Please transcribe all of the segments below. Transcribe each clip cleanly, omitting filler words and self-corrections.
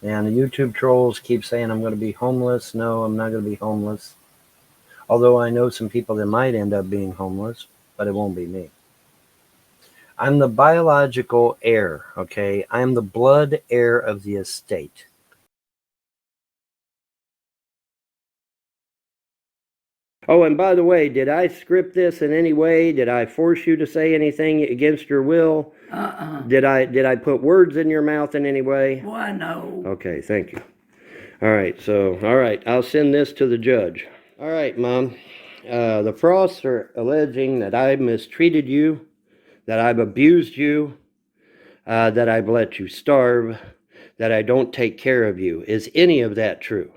And the YouTube trolls keep saying I'm going to be homeless. No, I'm not going to be homeless. Although I know some people that might end up being homeless, but it won't be me. I'm the biological heir, okay? I'm the blood heir of the estate. Oh, and by the way, did I script this in any way? Did I force you to say anything against your will? Did I put words in your mouth in any way? Why, no. Okay, thank you. All right, I'll send this to the judge. All right, Mom. The Frosts are alleging that I mistreated you, that I've abused you, that I've let you starve, that I don't take care of you. Is any of that true?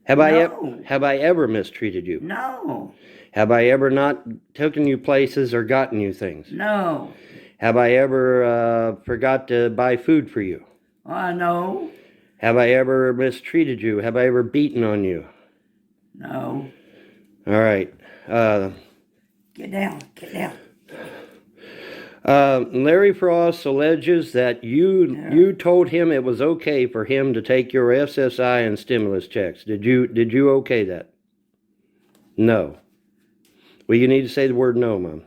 Have I ever mistreated you? No. Have I ever not taken you places or gotten you things? No. Have I ever forgot to buy food for you? I know. Have I ever mistreated you? Have I ever beaten on you? No. All right. Get down. Get down. Larry Frost alleges that you told him it was okay for him to take your SSI and stimulus checks. Did you okay that? No. Well, you need to say the word no, Mom.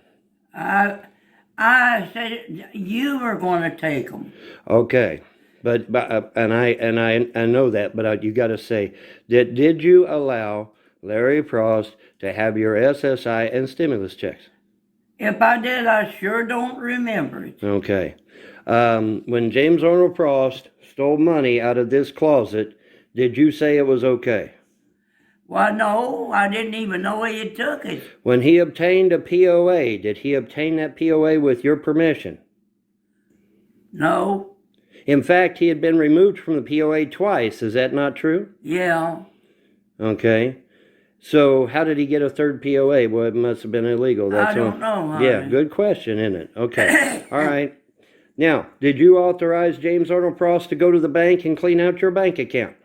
I said you were going to take them. Okay, but I know that, but you got to say did you allow Larry Frost to have your SSI and stimulus checks? If I did, I sure don't remember it. Okay. When James Arnold Frost stole money out of this closet, did you say it was okay? Well, no, I didn't even know he took it. When he obtained a POA, did he obtain that POA with your permission? No. In fact, he had been removed from the POA twice. Is that not true? Yeah. Okay. So how did he get a third POA? Well, it must have been illegal. I don't know, honey. Yeah, good question, isn't it? Okay. All right. Now, did you authorize James Arnold Frost to go to the bank and clean out your bank account?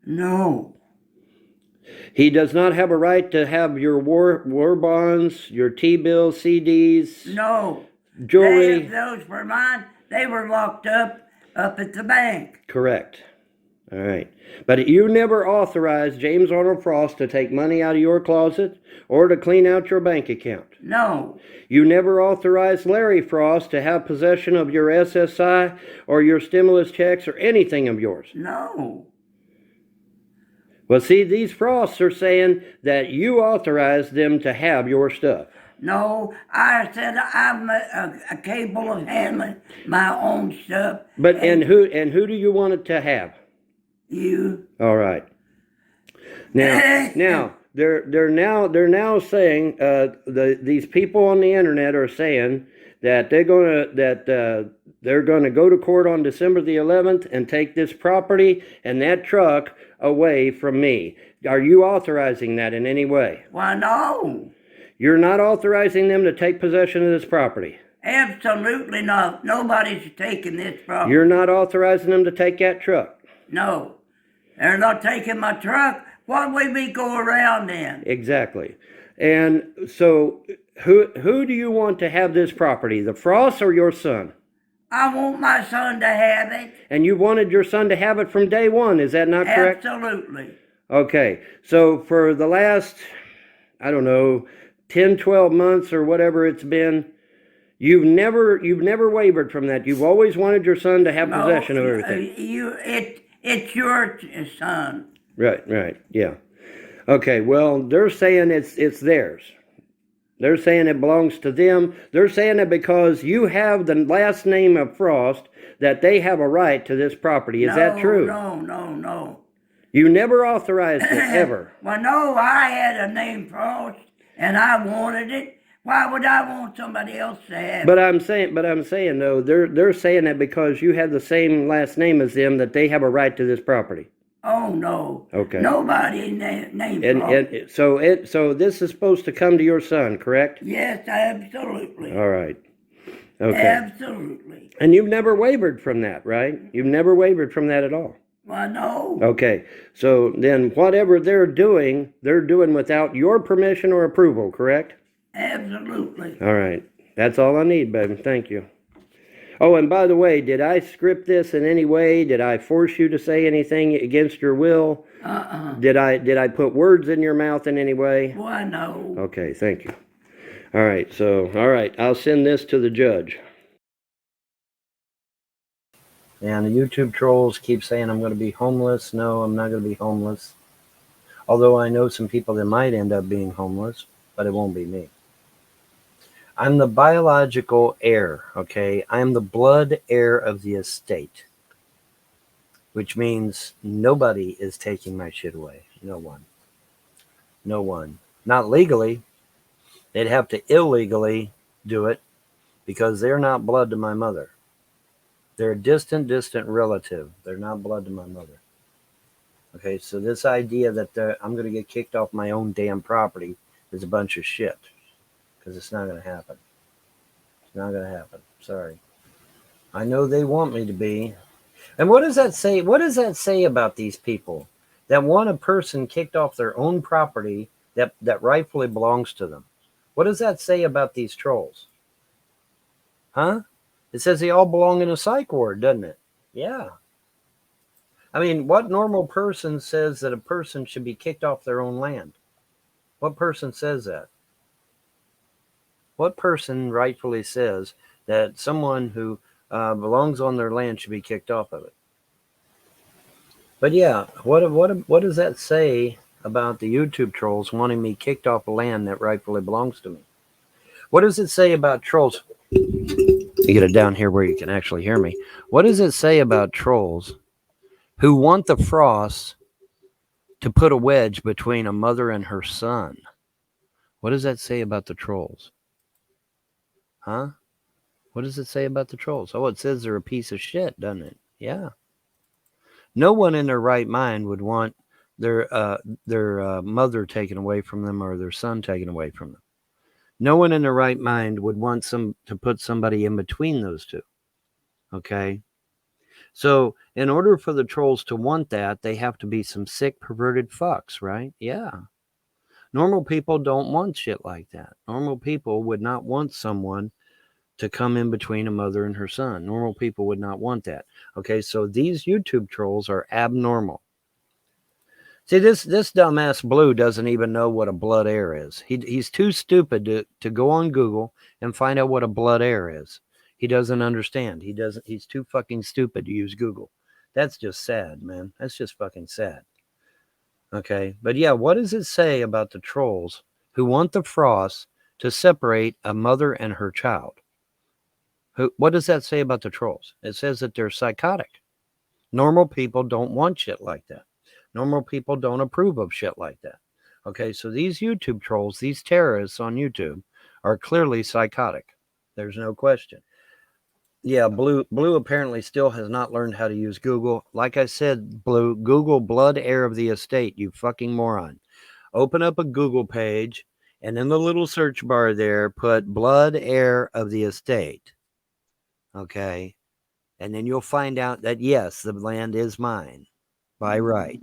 No. He does not have a right to have your war bonds, your T-bills, CDs, no jewelry. Those were mine. They were locked up at the bank. Correct. All right. But you never authorized James Arnold Frost to take money out of your closet or to clean out your bank account. No. You never authorized Larry Frost to have possession of your SSI or your stimulus checks or anything of yours. No. Well, see, these Frosts are saying that you authorized them to have your stuff. No, I said I'm capable of handling my own stuff. But and who do you want it to have? You. All right. Now they're now saying these people on the internet are saying that they're gonna go to court on December the 11th and take this property and that truck away from me. Are you authorizing that in any way? Why, no. You're not authorizing them to take possession of this property? Absolutely not. Nobody's taking this property. You're not authorizing them to take that truck? No. They're not taking my truck. What would we go around in? Exactly. And so who do you want to have this property, the Frosts or your son? I want my son to have it. And you wanted your son to have it from day one, is that not correct? Absolutely. Okay, so for the last, I don't know, 10, 12 months or whatever it's been, you've never wavered from that. You've always wanted your son to have possession of everything. It's your son. Right, yeah. Okay, well, they're saying it's theirs. They're saying it belongs to them. They're saying that because you have the last name of Frost, that they have a right to this property. Is that true? No. You never authorized it, ever. Well, no, I had a name Frost, and I wanted it. Why would I want somebody else to have it? But I'm saying though, they're saying that because you have the same last name as them, that they have a right to this property. Oh, no. Okay. Nobody named and so this is supposed to come to your son, correct? Yes, absolutely. All right. Okay. Absolutely. And you've never wavered from that, right? You've never wavered from that at all. Well, no. Okay. So then whatever they're doing without your permission or approval, correct? Absolutely. All right. That's all I need, baby. Thank you. Oh, and by the way, did I script this in any way? Did I force you to say anything against your will? Did I put words in your mouth in any way? Boy, no. Okay, thank you. All right, I'll send this to the judge. And the YouTube trolls keep saying I'm going to be homeless. No, I'm not going to be homeless. Although I know some people that might end up being homeless, but it won't be me. I'm the biological heir, okay? I'm the blood heir of the estate, which means nobody is taking my shit away. No one. No one. Not legally. They'd have to illegally do it because they're not blood to my mother. They're a distant relative. They're not blood to my mother. Okay, so this idea that I'm going to get kicked off my own damn property is a bunch of shit because it's not going to happen. It's not going to happen. Sorry. I know they want me to be. And what does that say? What does that say about these people that want a person kicked off their own property that rightfully belongs to them? What does that say about these trolls? Huh? It says they all belong in a psych ward, doesn't it? Yeah. I mean, what normal person says that a person should be kicked off their own land? What person says that? What person rightfully says that someone who belongs on their land should be kicked off of it? But yeah, what does that say about the YouTube trolls wanting me kicked off a land that rightfully belongs to me? What does it say about trolls? You get it down here where you can actually hear me. What does it say about trolls who want the Frosts to put a wedge between a mother and her son? What does that say about the trolls? Huh? What does it say about the trolls? Oh, it says they're a piece of shit, doesn't it? Yeah. No one in their right mind would want their mother taken away from them or their son taken away from them. No one in their right mind would want to put somebody in between those two. Okay? So, in order for the trolls to want that, they have to be some sick, perverted fucks, right? Yeah. Normal people don't want shit like that. Normal people would not want someone to come in between a mother and her son. Normal people would not want that. Okay, so these YouTube trolls are abnormal. See, this dumbass Blue doesn't even know what a blood heir is. He's too stupid to go on Google and find out what a blood heir is. He doesn't understand. He's too fucking stupid to use Google. That's just sad, man. That's just fucking sad. Okay, but yeah, what does it say about the trolls who want the Frosts to separate a mother and her child? What does that say about the trolls? It says that they're psychotic. Normal people don't want shit like that. Normal people don't approve of shit like that. Okay, so these YouTube trolls, these terrorists on YouTube, are clearly psychotic. There's no question. Yeah, Blue apparently still has not learned how to use Google. Like I said, Blue, Google blood heir of the estate, you fucking moron. Open up a Google page, and in the little search bar there, put blood heir of the estate. Okay? And then you'll find out that, yes, the land is mine by right.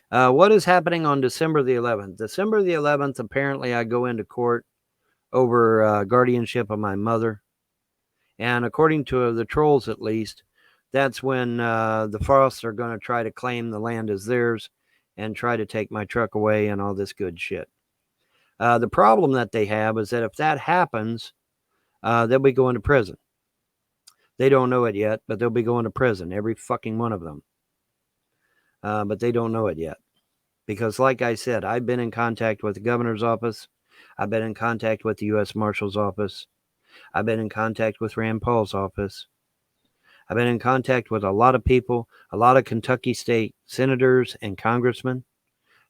What is happening on December the 11th? December the 11th, apparently I go into court over guardianship of my mother. And according to the trolls, at least, that's when the Frosts are going to try to claim the land as theirs and try to take my truck away and all this good shit. The problem that they have is that if that happens, they'll be going to prison. They don't know it yet, but they'll be going to prison, every fucking one of them. But they don't know it yet. Because like I said, I've been in contact with the governor's office. I've been in contact with the U.S. Marshal's office. I've been in contact with Rand Paul's office. I've been in contact with a lot of people, a lot of Kentucky state senators and congressmen.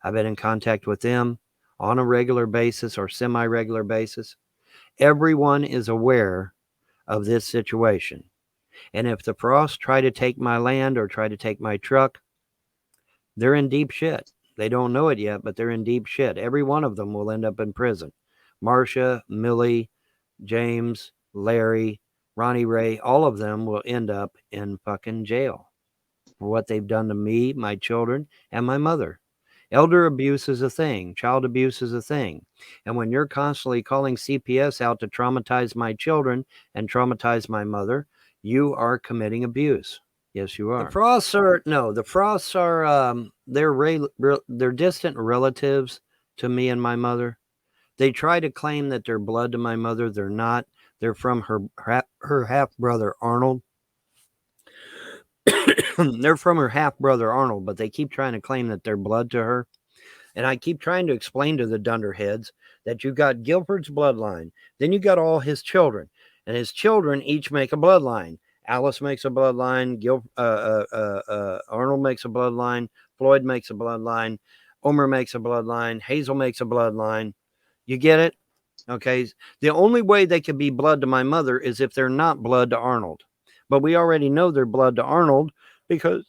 I've been in contact with them on a regular basis or semi-regular basis. Everyone is aware of this situation. And if the Frosts try to take my land or try to take my truck, they're in deep shit. They don't know it yet, but they're in deep shit. Every one of them will end up in prison. Marcia, Millie, James, Larry, Ronnie Ray, all of them will end up in fucking jail for what they've done to me, my children, and my mother. Elder abuse is a thing. Child abuse is a thing. And when you're constantly calling CPS out to traumatize my children and traumatize my mother, you are committing abuse. Yes, you are. The Frosts are they're distant relatives to me and my mother. They try to claim that they're blood to my mother. They're not. They're from her half brother Arnold. They're from her half brother Arnold, but they keep trying to claim that they're blood to her. And I keep trying to explain to the dunderheads that you got Guilford's bloodline, then you got all his children, and his children each make a bloodline. Alice makes a bloodline. Arnold makes a bloodline. Floyd makes a bloodline. Omer makes a bloodline. Hazel makes a bloodline. You get it? Okay. The only way they could be blood to my mother is if they're not blood to Arnold. But we already know they're blood to Arnold because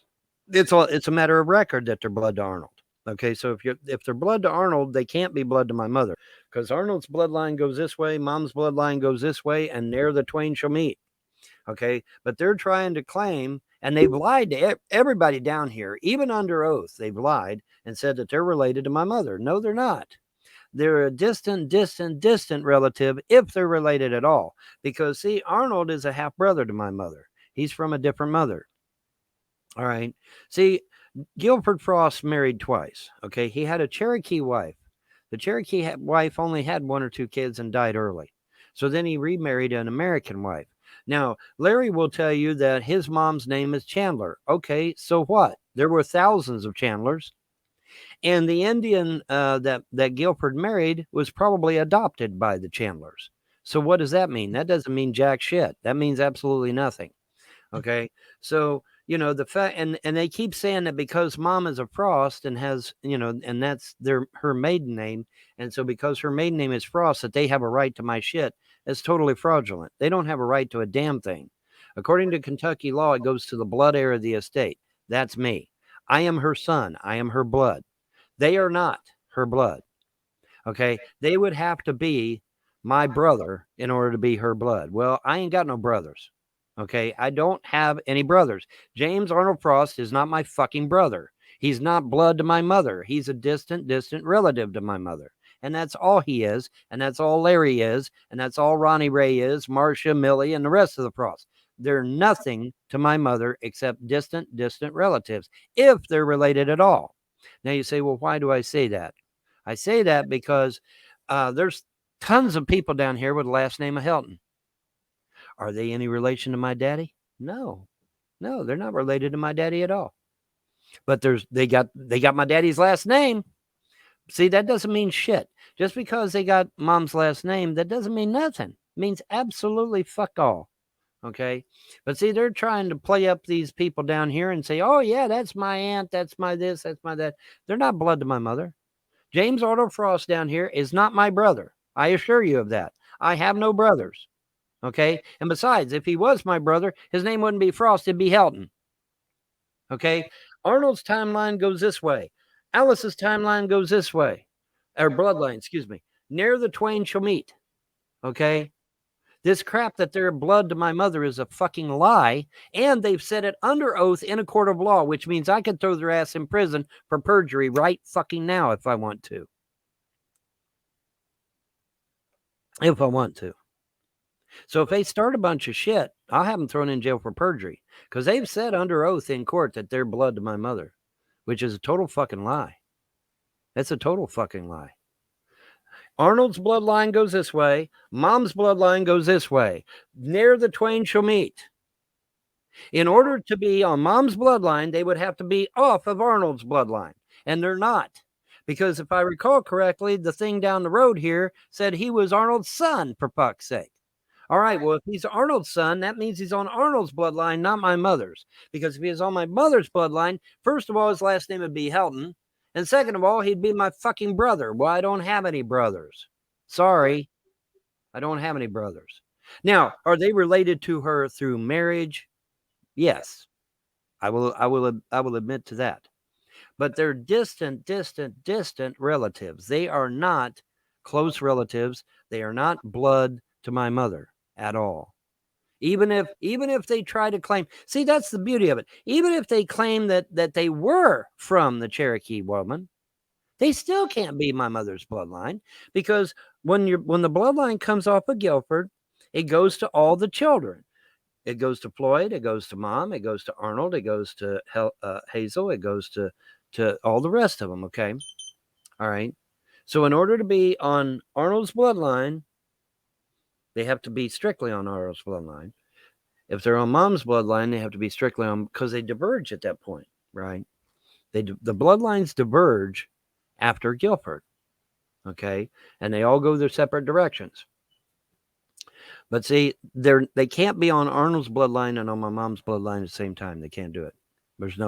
it's a matter of record that they're blood to Arnold. Okay, so if they're blood to Arnold, they can't be blood to my mother because Arnold's bloodline goes this way, Mom's bloodline goes this way, and there the twain shall meet. Okay, but they're trying to claim, and they've lied to everybody down here, even under oath. They've lied and said that they're related to my mother. No, they're not. They're a distant relative if they're related at all. Because, see, Arnold is a half brother to my mother. He's from a different mother. All right. See, Guilford Frost married twice. Okay. He had a Cherokee wife. The Cherokee wife only had 1 or 2 kids and died early. So then he remarried an American wife. Now, Larry will tell you that his mom's name is Chandler. Okay. So what? There were thousands of Chandlers. And the Indian that Guilford married was probably adopted by the Chandlers. So what does that mean? That doesn't mean jack shit. That means absolutely nothing. Okay. So, the fact, and they keep saying that because mom is a Frost and has, and that's her maiden name. And so because her maiden name is Frost, that they have a right to my shit. That's totally fraudulent. They don't have a right to a damn thing. According to Kentucky law, it goes to the blood heir of the estate. That's me. I am her son. I am her blood. They are not her blood. Okay. They would have to be my brother in order to be her blood. Well, I ain't got no brothers. Okay. I don't have any brothers. James Arnold Frost is not my fucking brother. He's not blood to my mother. He's a distant relative to my mother. And that's all he is. And that's all Larry is. And that's all Ronnie Ray is, Marcia, Millie, and the rest of the Frosts. They're nothing to my mother except distant relatives, if they're related at all. Now you say, well, why do I say that? I say that because there's tons of people down here with the last name of Helton. Are they any relation to my daddy? No, they're not related to my daddy at all. But they got my daddy's last name. See, that doesn't mean shit. Just because they got mom's last name, that doesn't mean nothing. It means absolutely fuck all. Okay. But see, they're trying to play up these people down here and say, oh, yeah, that's my aunt. That's my this. That's my that. They're not blood to my mother. James Arnold Frost down here is not my brother. I assure you of that. I have no brothers. Okay. And besides, if he was my brother, his name wouldn't be Frost. It'd be Helton. Okay. Arnold's timeline goes this way. Alice's timeline goes this way. Or bloodline, excuse me. Ne'er the twain shall meet. Okay. This crap that they're blood to my mother is a fucking lie, and they've said it under oath in a court of law, which means I could throw their ass in prison for perjury right fucking now if I want to. If I want to. So if they start a bunch of shit, I'll have them thrown in jail for perjury because they've said under oath in court that they're blood to my mother, which is a total fucking lie. That's a total fucking lie. Arnold's bloodline goes this way. Mom's bloodline goes this way. Ne'er the twain shall meet. In order to be on mom's bloodline, they would have to be off of Arnold's bloodline. And they're not. Because if I recall correctly, the thing down the road here said he was Arnold's son, for fuck's sake. All right, well, if he's Arnold's son, that means he's on Arnold's bloodline, not my mother's. Because if he is on my mother's bloodline, first of all, his last name would be Helton. And second of all, he'd be my fucking brother. Well, I don't have any brothers. Sorry. I don't have any brothers. Now, are they related to her through marriage? Yes. I will admit to that. But they're distant relatives. They are not close relatives. They are not blood to my mother at all. Even if they try to claim, see, that's the beauty of it. Even if they claim that they were from the Cherokee woman, They still can't be my mother's bloodline, because when the bloodline comes off of Guilford, it goes to all the children. It goes to Floyd, it goes to Mom, it goes to Arnold, it goes to Hazel, it goes to all the rest of them. Okay, all right. So in order to be on Arnold's bloodline, they have to be strictly on Arnold's bloodline. If they're on Mom's bloodline, they have to be strictly on, because they diverge at that point, right? The bloodlines diverge after Guilford, okay, and they all go their separate directions. But see, they can't be on Arnold's bloodline and on my mom's bloodline at the same time. They can't do it. There's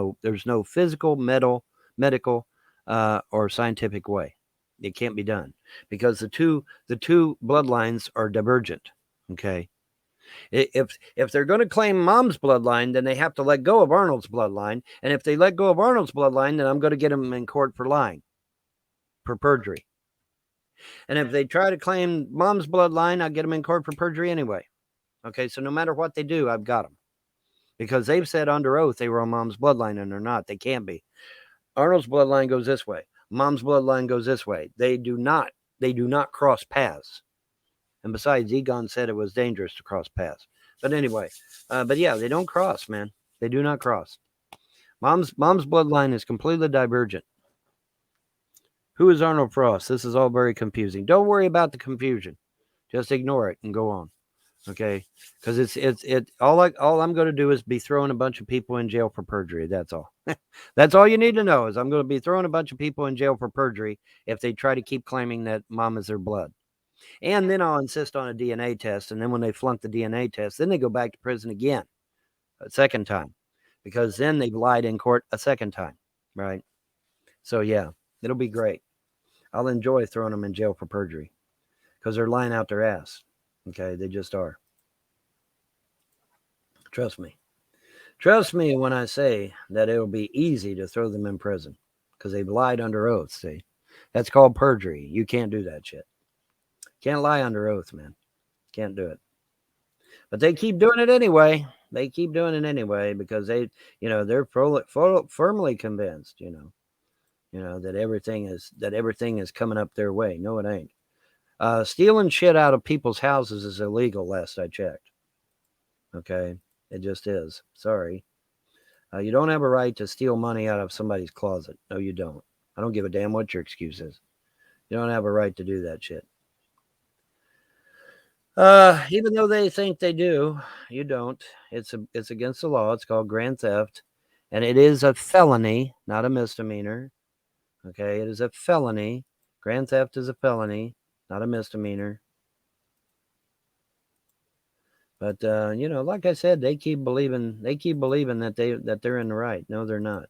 no physical, medical, or scientific way. It can't be done, because the two bloodlines are divergent. Okay, if they're going to claim Mom's bloodline, then they have to let go of Arnold's bloodline, and if they let go of Arnold's bloodline, then I'm going to get them in court for lying, for perjury. And if they try to claim Mom's bloodline, I'll get them in court for perjury anyway. Okay, so no matter what they do, I've got them, because they've said under oath they were on Mom's bloodline, and they're not. They can't be. Arnold's bloodline goes this way. Mom's bloodline goes this way. They do not cross paths. And besides, Egon said it was dangerous to cross paths. But anyway, but yeah, they don't cross, man. They do not cross. Mom's bloodline is completely divergent. Who is Arnold Frost? This is all very confusing. Don't worry about the confusion. Just ignore it and go on. Okay, because all I'm going to do is be throwing a bunch of people in jail for perjury. That's all. That's all you need to know, is I'm going to be throwing a bunch of people in jail for perjury if they try to keep claiming that Mom is their blood. And then I'll insist on a DNA test, and then when they flunk the DNA test, then they go back to prison again, a second time, because then they've lied in court a second time, right? So yeah, it'll be great. I'll enjoy throwing them in jail for perjury, because they're lying out their ass. Okay, they just are. Trust me. Trust me when I say that it'll be easy to throw them in prison, because they've lied under oath, see? That's called perjury. You can't do that shit. Can't lie under oath, man. Can't do it. But they keep doing it anyway. They keep doing it anyway, because they're firmly convinced, that everything is coming up their way. No, it ain't. Stealing shit out of people's houses is illegal, last I checked. Okay, it just is. Sorry. You don't have a right to steal money out of somebody's closet. No, you don't. I don't give a damn what your excuse is. You don't have a right to do that shit. Even though they think they do, you don't. It's against the law. It's called grand theft, and it is a felony, not a misdemeanor. Okay, it is a felony. Grand theft is a felony, not a misdemeanor. But like I said, they keep believing that they're in the right. No, they're not.